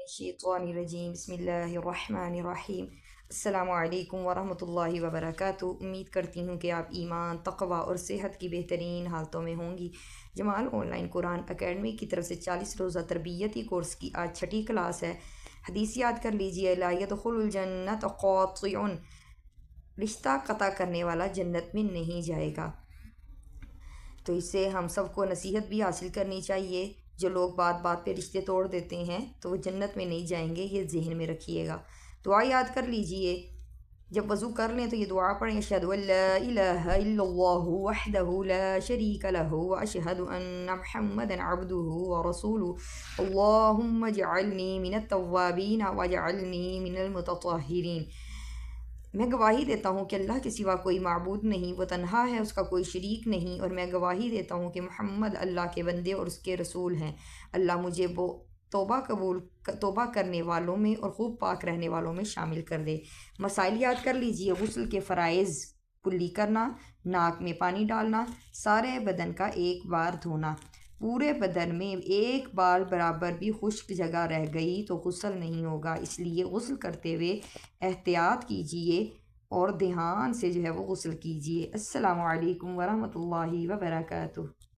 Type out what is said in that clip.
शैतानिर्रजीम बिस्मिल्लाहिर्रहमानिर्रहीम। अस्सलामु अलैकुम वरहमतुल्लाहि वबरकातुहू। उम्मीद करती हूँ कि आप ईमान, तक़वा और सेहत की बेहतरीन हालतों में होंगी। जमाल ऑनलाइन कुरान अकेडमी की तरफ से 40 रोज़ा तरबियती कोर्स की आज छठी क्लास है। हदीस याद कर लीजिए, ला यदखुलुल जन्नत क़ातिउन, रिश्ता कता करने वाला जन्नत में नहीं जाएगा। तो इससे हम सबको नसीहत भी हासिल करनी चाहिए। जो लोग बात बात पे रिश्ते तोड़ देते हैं तो वो जन्नत में नहीं जाएंगे, ये जहन में रखिएगा। दुआ याद कर लीजिए, जब वज़ू कर लें तो ये दुआ पढ़ें, अशहदु अल्ला इलाहा इल्लल्लाहु वहदहु ला शरीका लहु व अशहदु अन्ना मुहम्मदन अब्दुहु व रसूलुहु अल्लाहुम्मा जअलनी मिनत तव्वाबीन व जअलनी मिनल मुतत्तहिरीन। मैं गवाही देता हूँ कि अल्लाह के सिवा कोई माबूद नहीं, वो तन्हा है, उसका कोई शरीक नहीं, और मैं गवाही देता हूँ कि मोहम्मद अल्लाह के बंदे और उसके रसूल हैं। अल्लाह मुझे वो तौबा करने वालों में और खूब पाक रहने वालों में शामिल कर दे। मसाइल याद कर लीजिए, गुस्ल के फ़राइज़: कुल्ली करना, नाक में पानी डालना, सारे बदन का एक बार धोना। पूरे बदन में एक बार बराबर भी खुश्क जगह रह गई तो गुस्ल नहीं होगा, इसलिए गुस्ल करते हुए एहतियात कीजिए और ध्यान से जो है वो गुस्ल कीजिए। अस्सलामु अलैकुम वरहमतुल्लाहि वबरकातुहू।